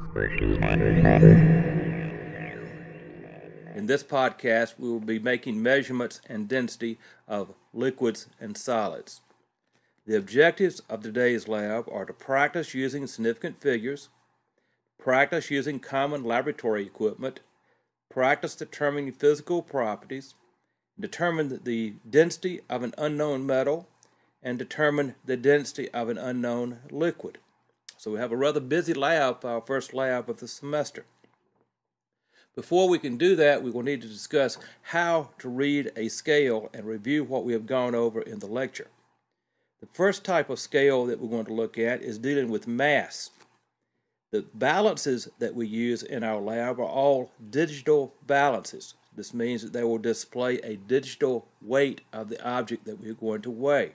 In this podcast, we will be making measurements and density of liquids and solids. The objectives of today's lab are to practice using significant figures, practice using common laboratory equipment, practice determining physical properties, determine the density of an unknown metal, and determine the density of an unknown liquid. So we have a rather busy lab for our first lab of the semester. Before we can do that, we will need to discuss how to read a scale and review what we have gone over in the lecture. The first type of scale that we're going to look at is dealing with mass. The balances that we use in our lab are all digital balances. This means that they will display a digital weight of the object that we're going to weigh.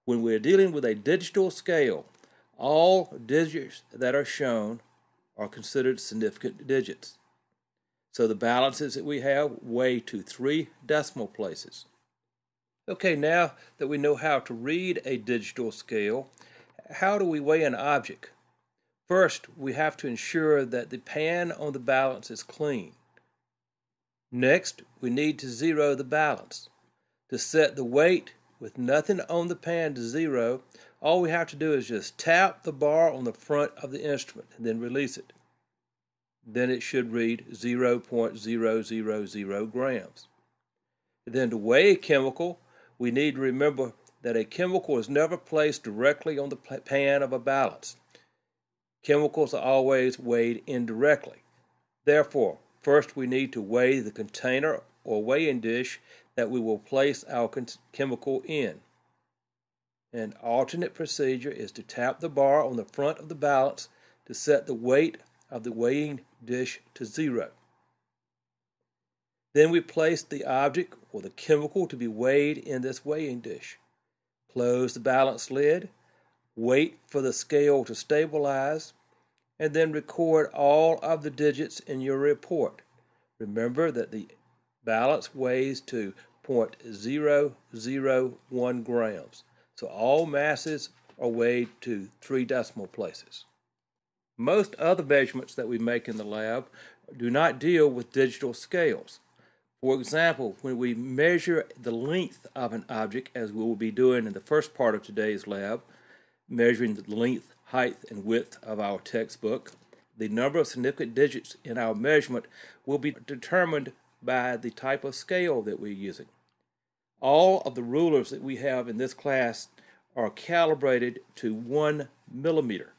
When we're dealing with a digital scale, all digits that are shown are considered significant digits. So the balances that we have weigh to 3 decimal places. Okay, now that we know how to read a digital scale, how do we weigh an object? First, we have to ensure that the pan on the balance is clean. Next, we need to zero the balance. To set the weight with nothing on the pan to zero, all we have to do is just tap the bar on the front of the instrument and then release it. Then it should read 0.000 grams. Then to weigh a chemical, we need to remember that a chemical is never placed directly on the pan of a balance. Chemicals are always weighed indirectly. Therefore, first we need to weigh the container or weighing dish that we will place our chemical in. An alternate procedure is to tap the bar on the front of the balance to set the weight of the weighing dish to 0. Then we place the object or the chemical to be weighed in this weighing dish. Close the balance lid, wait for the scale to stabilize, and then record all of the digits in your report. Remember that the balance weighs to 0.001 grams. So all masses are weighed to 3 decimal places. Most other measurements that we make in the lab do not deal with digital scales. For example, when we measure the length of an object, as we will be doing in the first part of today's lab, measuring the length, height, and width of our textbook, the number of significant digits in our measurement will be determined by the type of scale that we're using. All of the rulers that we have in this class are calibrated to 1 millimeter.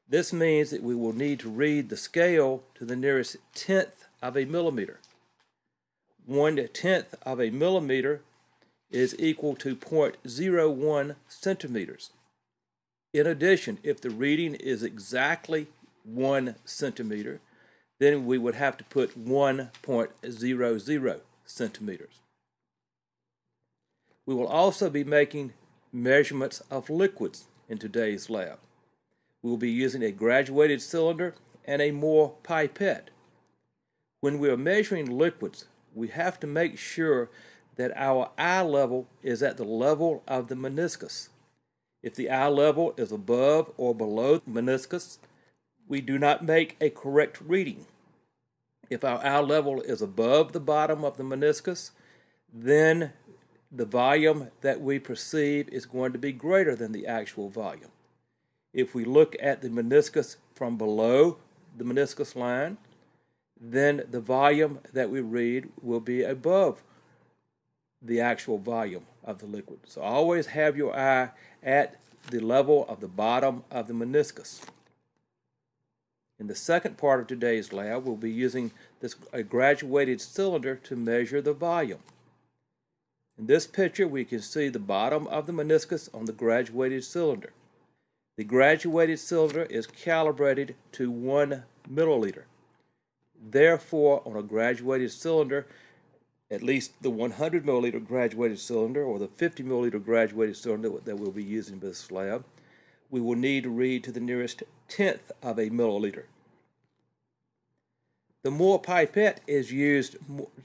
This means that we will need to read the scale to the nearest tenth of a millimeter. 1/10 of a millimeter is equal to 0.01 centimeters. In addition, if the reading is exactly 1 centimeter, then we would have to put 1.00 centimeters. We will also be making measurements of liquids in today's lab. We will be using a graduated cylinder and a Moore pipette. When we are measuring liquids, we have to make sure that our eye level is at the level of the meniscus. If the eye level is above or below the meniscus, we do not make a correct reading. If our eye level is above the bottom of the meniscus, then the volume that we perceive is going to be greater than the actual volume. If we look at the meniscus from below the meniscus line, then the volume that we read will be above the actual volume of the liquid. So always have your eye at the level of the bottom of the meniscus. In the second part of today's lab, we'll be using a graduated cylinder to measure the volume. In this picture, we can see the bottom of the meniscus on the graduated cylinder. The graduated cylinder is calibrated to 1 milliliter. Therefore, on a graduated cylinder, at least the 100 milliliter graduated cylinder or the 50 milliliter graduated cylinder that we'll be using in this lab, we will need to read to the nearest tenth of a milliliter. The Moore pipette is used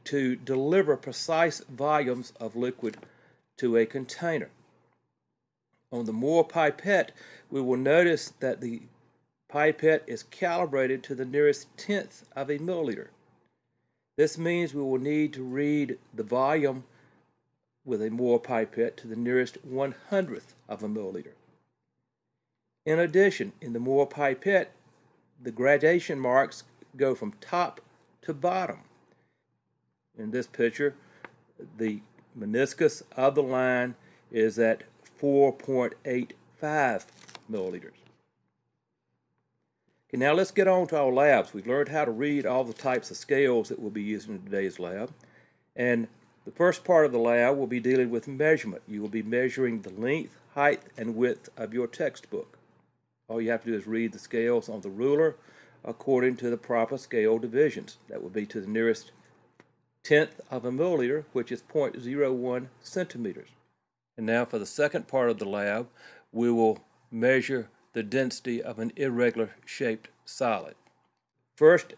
to deliver precise volumes of liquid to a container. On the Moore pipette, we will notice that the pipette is calibrated to the nearest tenth of a milliliter. This means we will need to read the volume with a Moore pipette to the nearest 1/100th of a milliliter. In addition, in the Moore pipette, the gradation marks go from top to bottom. In this picture, the meniscus of the line is at 4.85 milliliters. Okay, now let's get on to our labs. We've learned how to read all the types of scales that we'll be using in today's lab. And the first part of the lab will be dealing with measurement. You will be measuring the length, height, and width of your textbook. All you have to do is read the scales on the ruler according to the proper scale divisions. That would be to the nearest tenth of a milliliter, which is 0.01 centimeters. And now for the second part of the lab, we will measure the density of an irregular shaped solid. First,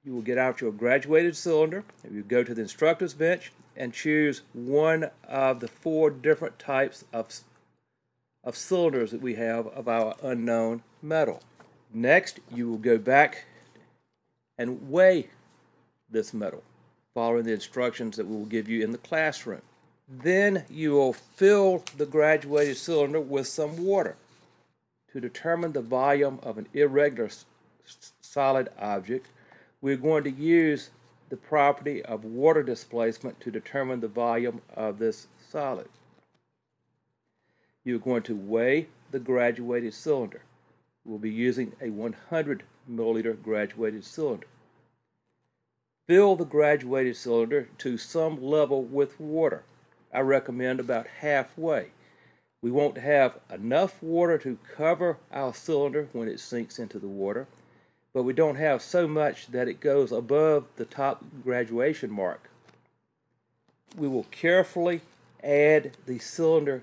you will get out your graduated cylinder, and you go to the instructor's bench and choose one of the 4 different types of cylinders that we have of our unknown metal. Next, you will go back and weigh this metal, following the instructions that we will give you in the classroom. Then you will fill the graduated cylinder with some water. To determine the volume of an irregular solid object, we're going to use the property of water displacement to determine the volume of this solid. You're going to weigh the graduated cylinder. We'll be using a 100 milliliter graduated cylinder. Fill the graduated cylinder to some level with water. I recommend about halfway. We won't have enough water to cover our cylinder when it sinks into the water, but we don't have so much that it goes above the top graduation mark. We will carefully add the cylinder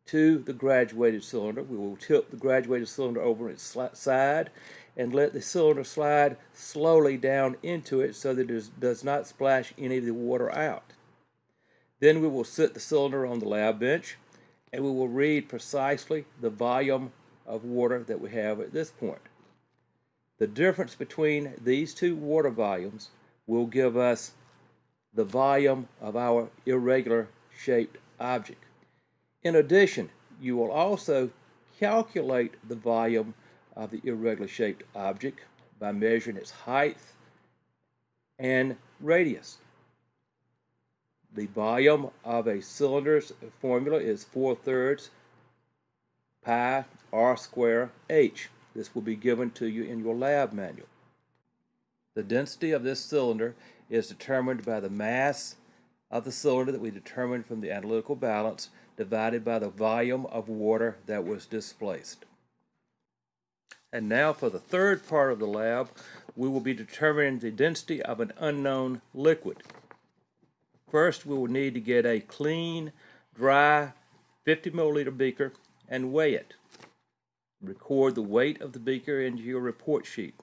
to the graduated cylinder. We will tip the graduated cylinder over its side and let the cylinder slide slowly down into it so that it does not splash any of the water out. Then we will sit the cylinder on the lab bench and we will read precisely the volume of water that we have at this point. The difference between these 2 water volumes will give us the volume of our irregular shaped object. In addition, you will also calculate the volume of the irregular shaped object by measuring its height and radius. The volume of a cylinder's formula is 4/3 pi r square h. This will be given to you in your lab manual. The density of this cylinder is determined by the mass of the cylinder that we determined from the analytical balance divided by the volume of water that was displaced. And now for the third part of the lab, we will be determining the density of an unknown liquid. First, we will need to get a clean, dry 50 milliliter beaker and weigh it. Record the weight of the beaker into your report sheet.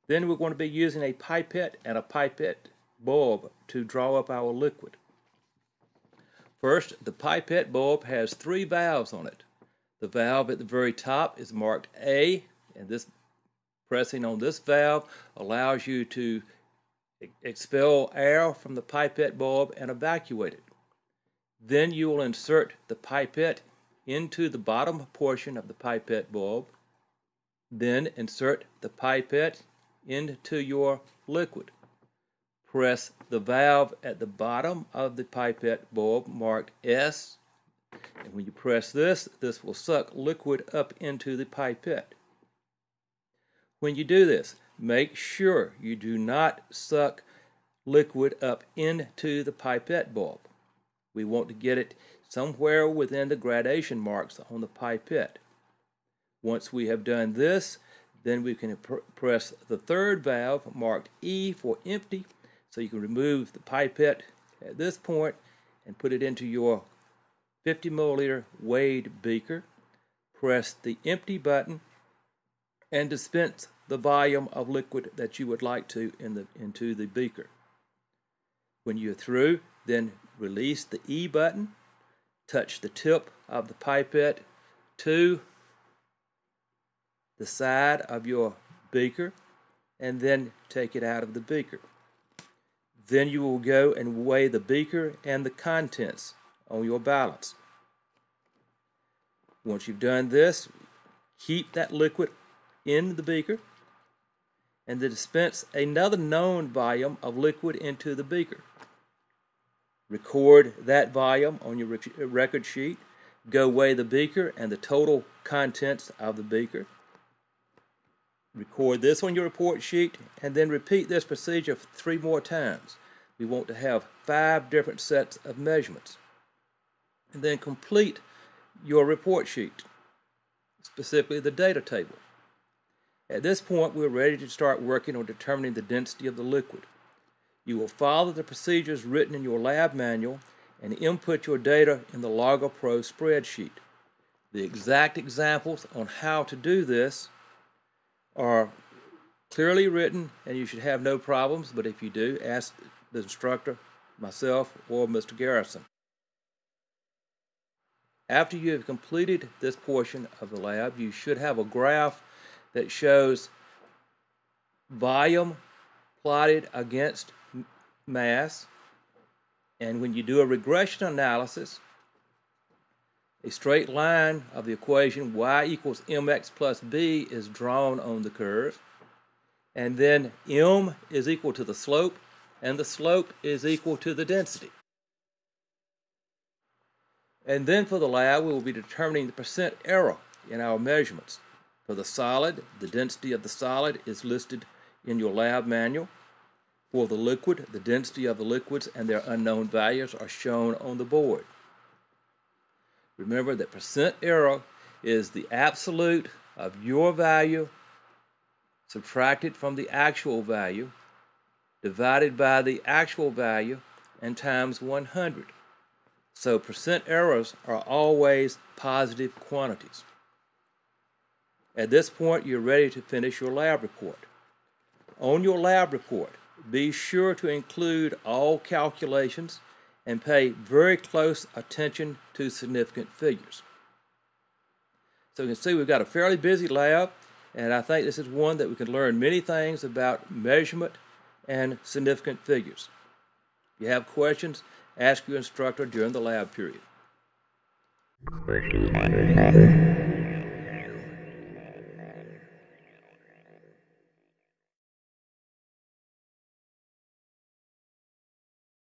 Then we're going to be using a pipette and a pipette bulb to draw up our liquid. First, the pipette bulb has 3 valves on it. The valve at the very top is marked A, and pressing on this valve allows you to expel air from the pipette bulb and evacuate it. Then you will insert the pipette into the bottom portion of the pipette bulb. Then insert the pipette into your liquid. Press the valve at the bottom of the pipette bulb marked S, and when you press this will suck liquid up into the pipette. When you do this, make sure you do not suck liquid up into the pipette bulb. We want to get it somewhere within the gradation marks on the pipette. Once we have done this, then we can press the third valve marked E for empty, so you can remove the pipette at this point and put it into your 50 milliliter weighed beaker. Press the empty button and dispense the volume of liquid that you would like to into the beaker. When you're through, then release the E button, touch the tip of the pipette to the side of your beaker and then take it out of the beaker. Then you will go and weigh the beaker and the contents on your balance. Once you've done this, keep that liquid in the beaker and then dispense another known volume of liquid into the beaker. Record that volume on your record sheet. Go weigh the beaker and the total contents of the beaker. Record this on your report sheet and then repeat this procedure 3 more times. We want to have 5 different sets of measurements. And then complete your report sheet, specifically the data table. At this point, we're ready to start working on determining the density of the liquid. You will follow the procedures written in your lab manual and input your data in the Logger Pro spreadsheet. The exact examples on how to do this are clearly written, and you should have no problems, but if you do, ask the instructor, myself, or Mr. Garrison. After you have completed this portion of the lab, you should have a graph that shows volume plotted against mass, and when you do a regression analysis, a straight line of the equation y equals mx plus b is drawn on the curve, and then m is equal to the slope, and the slope is equal to the density. And then for the lab, we will be determining the percent error in our measurements. For the solid, the density of the solid is listed in your lab manual. For the liquid, the density of the liquids and their unknown values are shown on the board. Remember that percent error is the absolute of your value subtracted from the actual value divided by the actual value and times 100. So percent errors are always positive quantities. At this point, you're ready to finish your lab report. On your lab report, be sure to include all calculations and pay very close attention to significant figures. So you can see we've got a fairly busy lab, and I think this is one that we can learn many things about measurement and significant figures. If you have questions, ask your instructor during the lab period.